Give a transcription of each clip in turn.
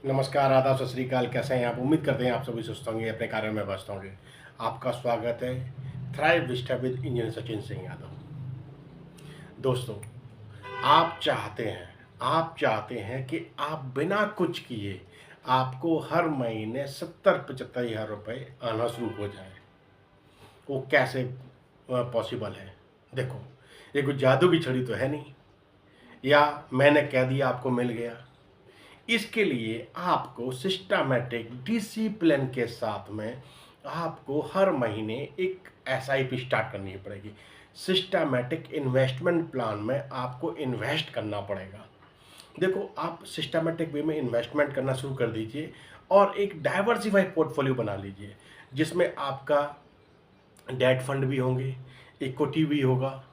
नमस्कार, आदाब, सत श्री अकाल। कैसे हैं आप? उम्मीद करते हैं आप सभी सुस्त होंगे, अपने कार्य में व्यस्त होंगे। आपका स्वागत है thrive Vista with engineer Sachin Singh Yadav. दोस्तों, आप चाहते हैं कि आप बिना कुछ किए आपको हर महीने 70-75 हज़ार रुपये आना शुरू हो जाए। वो कैसे पॉसिबल है? देखो, ये कोई जादू की छड़ी तो है नहीं, या मैंने कह दिया आपको मिल गया। इसके लिए आपको सिस्टमैटिक डिसिप्लिन के साथ में आपको हर महीने एक एसआईपी स्टार्ट करनी पड़ेगी। सिस्टमैटिक इन्वेस्टमेंट प्लान में आपको इन्वेस्ट करना पड़ेगा। देखो, आप सिस्टमैटिक वे में इन्वेस्टमेंट करना शुरू कर दीजिए और एक डाइवर्सिफाइड पोर्टफोलियो बना लीजिए, जिसमें आपका डेट फंड भी होंगे, इक्विटी भी होगा,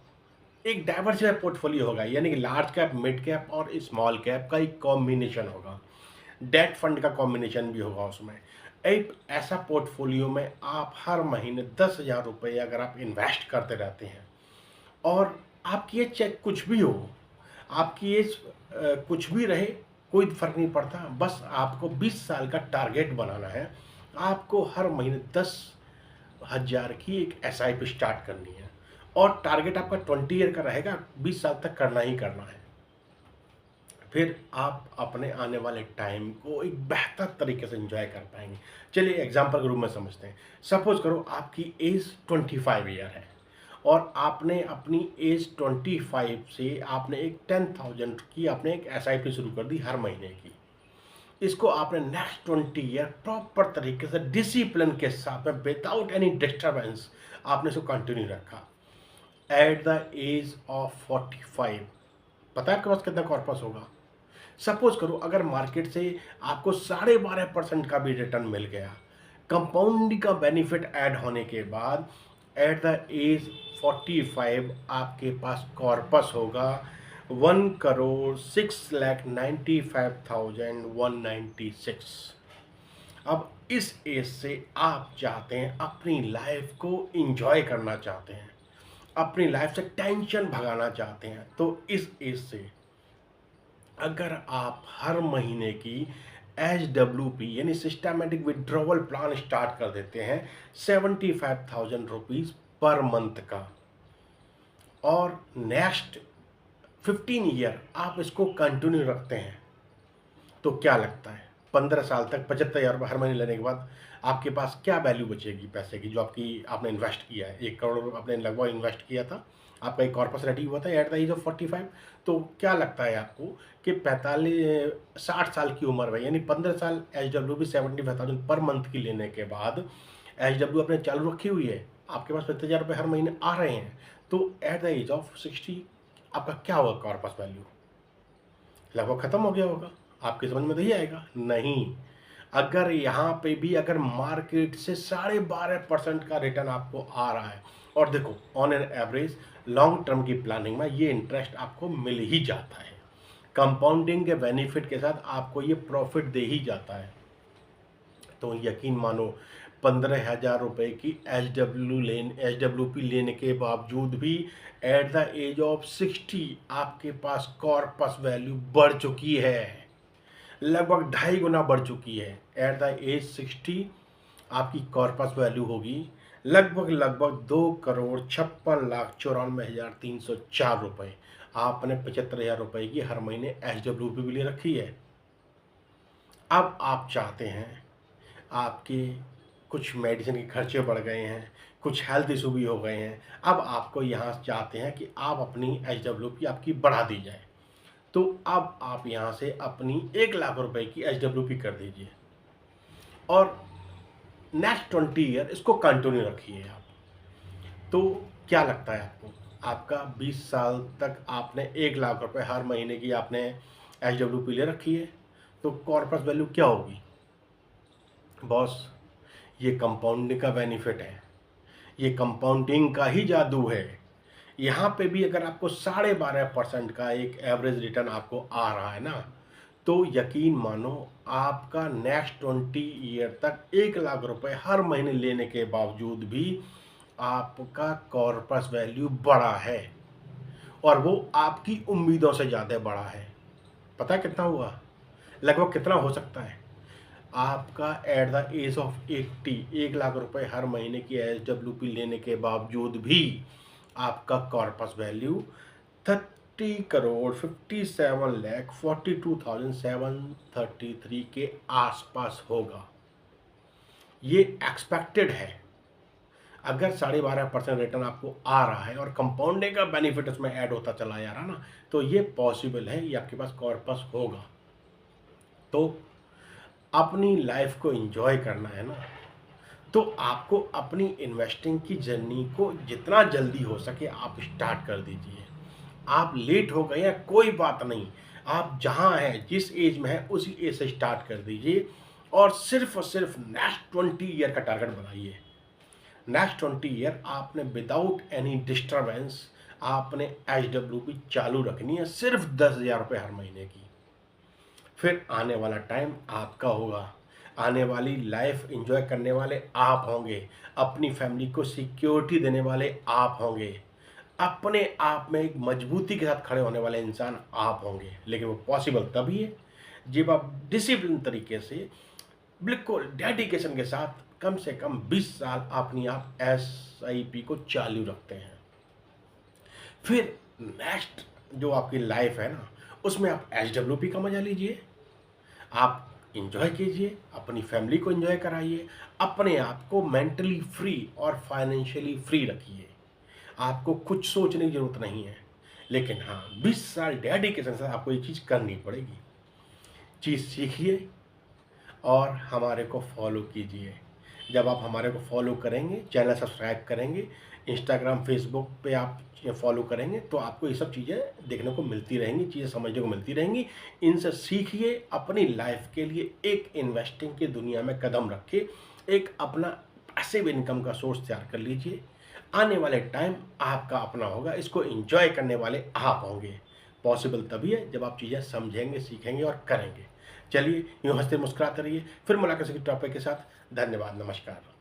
एक डाइवर्सिफाइड पोर्टफोलियो होगा, यानी कि लार्ज कैप, मिड कैप और स्मॉल कैप का एक कॉम्बिनेशन होगा। डेट फंड का कॉम्बिनेशन भी होगा उसमें। एक ऐसा पोर्टफोलियो में आप हर महीने 10,000 रुपये अगर आप इन्वेस्ट करते रहते हैं, और आपकी एज चाहे कुछ भी हो, आपकी एज कुछ भी रहे, कोई फ़र्क नहीं पड़ता। बस आपको 20 साल का टारगेट बनाना है। आपको हर महीने 10,000 की एक एसआईपी स्टार्ट करनी है, और टारगेट आपका 20 ईयर का रहेगा। 20 साल तक करना ही करना है। फिर आप अपने आने वाले टाइम को एक बेहतर तरीके से एंजॉय कर पाएंगे। चलिए एग्जांपल के रूप में समझते हैं। सपोज करो आपकी एज 25 ईयर है, और आपने अपनी एज 25 से आपने एक 10,000 की आपने एक एसआईपी शुरू कर दी हर महीने की। इसको आपने नेक्स्ट 20 ईयर प्रॉपर तरीके से डिसिप्लिन के साथ में विदाउट एनी डिस्टर्बेंस आपने इसको कंटिन्यू रखा। एट द एज ऑफ 45, पता है आपके पास कितना कॉर्पस होगा? सपोज करो अगर मार्केट से आपको 12.5% का भी रिटर्न मिल गया, कंपाउंडिंग का बेनिफिट ऐड होने के बाद, एट द एज 45 आपके पास कॉर्पस होगा 1,06,95,196। अब इस एज से आप चाहते हैं अपनी लाइफ को इंजॉय करना चाहते हैं, अपनी लाइफ से टेंशन भगाना चाहते हैं, तो इस एज से अगर आप हर महीने की एच यानी सिस्टमैटिक विड्रॉवल प्लान स्टार्ट कर देते हैं 75,000 रुपीज़ पर मंथ का, और नेक्स्ट 15 ईयर आप इसको कंटिन्यू रखते हैं, तो क्या लगता है 15 साल तक 75,000 रुपये हर महीने लेने के बाद आपके पास क्या वैल्यू बचेगी पैसे की, जो आपने इन्वेस्ट किया है? 1 करोड़ आपने लगभग इन्वेस्ट किया था, आपका एक कॉर्पस रेडी हुआ था एट द एज ऑफ 45। तो क्या लगता है आपको कि 60 साल की उम्र में, यानी 15 साल एच 75,000 पर मंथ की लेने के बाद एच आपने चालू रखी हुई है, आपके पास 50,000 रुपये हर महीने आ रहे हैं, तो एट द एज ऑफ 60 आपका क्या होगा कॉर्पस वैल्यू? लगभग खत्म हो गया होगा। आपकी समझ में नहीं आएगा? नहीं। अगर यहाँ पे भी अगर मार्केट से 12.5% का रिटर्न आपको आ रहा है, और देखो on an average long term की प्लानिंग में ये इंटरेस्ट आपको मिल ही जाता है, कंपाउंडिंग के बेनिफिट के साथ आपको ये प्रॉफिट दे ही जाता है। तो यकीन मानो 15,000 रुपये की एच डब्ल्यू पी लेने के बावजूद भी एट द एज ऑफ 60 आपके पास कॉर्पस वैल्यू बढ़ चुकी है, लगभग 2.5 गुना बढ़ चुकी है। एट द एज 60 आपकी कॉर्पस वैल्यू होगी लगभग 2,56,94,304 रुपये। आपने 75,000 रुपये की हर महीने एच भी ले रखी है। अब आप चाहते हैं, आपके कुछ मेडिसिन के खर्चे बढ़ गए हैं, कुछ हेल्थ इशू भी हो गए हैं, अब आपको यहाँ चाहते हैं कि आप अपनी एच आपकी बढ़ा दी जाए, तो अब आप यहाँ से अपनी 1 लाख रुपए की एच कर दीजिए, और नेक्स्ट 20 ईयर इसको कंटिन्यू रखिए आप। तो क्या लगता है आपको, आपका 20 साल तक आपने 1 लाख रुपए हर महीने की आपने एच ले रखी है, तो कॉर्पस वैल्यू क्या होगी बॉस? ये कंपाउंडिंग का बेनिफिट है, ये कंपाउंडिंग का ही जादू है। यहाँ पे भी अगर आपको 12.5% का एक एवरेज रिटर्न आपको आ रहा है ना, तो यकीन मानो आपका नेक्स्ट 20 ईयर तक 1 लाख रुपए हर महीने लेने के बावजूद भी आपका कॉर्पस वैल्यू बड़ा है, और वो आपकी उम्मीदों से ज़्यादा बड़ा है। पता है कितना हुआ? लगभग कितना हो सकता है? आपका at the age of 80 1 lakh रुपए हर महीने की एसडब्ल्यूपी लेने के बावजूद भी आपका कॉर्पस वैल्यू 30,57,42,733 के आसपास होगा। ये एक्सपेक्टेड है। अगर 12.5% रिटर्न आपको आ रहा है और कंपाउंडिंग का बेनिफिट उसमें ऐड होता चला जा रहा ना, तो ये पॉसिबल है, ये आपके पास कॉर्पस होगा। तो अपनी लाइफ को एंजॉय करना है ना, तो आपको अपनी इन्वेस्टिंग की जर्नी को जितना जल्दी हो सके आप स्टार्ट कर दीजिए। आप लेट हो गए हैं कोई बात नहीं, आप जहाँ हैं जिस एज में हैं उसी एज से स्टार्ट कर दीजिए और सिर्फ नेक्स्ट 20 ईयर का टारगेट बनाइए। नेक्स्ट 20 ईयर आपने विदाउट एनी डिस्टर्बेंस आपने एचडब्ल्यूपी चालू रखनी है, सिर्फ 10,000 रुपये हर महीने की। फिर आने वाला टाइम आपका होगा, आने वाली लाइफ एंजॉय करने वाले आप होंगे, अपनी फैमिली को सिक्योरिटी देने वाले आप होंगे, अपने आप में एक मजबूती के साथ खड़े होने वाले इंसान आप होंगे। लेकिन वो पॉसिबल तभी है जब आप डिसिप्लिन तरीके से, बिल्कुल डेडिकेशन के साथ कम से कम 20 साल अपनी आप एसआईपी को चालू रखते हैं। फिर नेक्स्ट जो आपकी लाइफ है ना, उसमें आप एचडब्ल्यूपी का मजा लीजिए, आप इंजॉय कीजिए, अपनी फैमिली को इंजॉय कराइए, अपने आप को मेंटली फ्री और फाइनेंशियली फ्री रखिए। आपको कुछ सोचने की ज़रूरत नहीं है, लेकिन हाँ 20 साल डेडिकेशन से आपको ये चीज़ करनी पड़ेगी। चीज़ सीखिए और हमारे को फॉलो कीजिए। जब आप हमारे को फॉलो करेंगे, चैनल सब्सक्राइब करेंगे, इंस्टाग्राम फेसबुक पे आप फॉलो करेंगे, तो आपको ये सब चीज़ें देखने को मिलती रहेंगी, चीज़ें समझने को मिलती रहेंगी। इनसे सीखिए, अपनी लाइफ के लिए एक इन्वेस्टिंग की दुनिया में कदम रखिए, एक अपना पैसिव इनकम का सोर्स तैयार कर लीजिए। आने वाले टाइम आपका अपना होगा, इसको एंजॉय करने वाले आप होंगे। पॉसिबल तभी है जब आप चीज़ें समझेंगे, सीखेंगे और करेंगे। चलिए यूँ हंसते मुस्कुराते रहिए, फिर मुलाकात किसी टॉपिक के साथ। धन्यवाद, नमस्कार।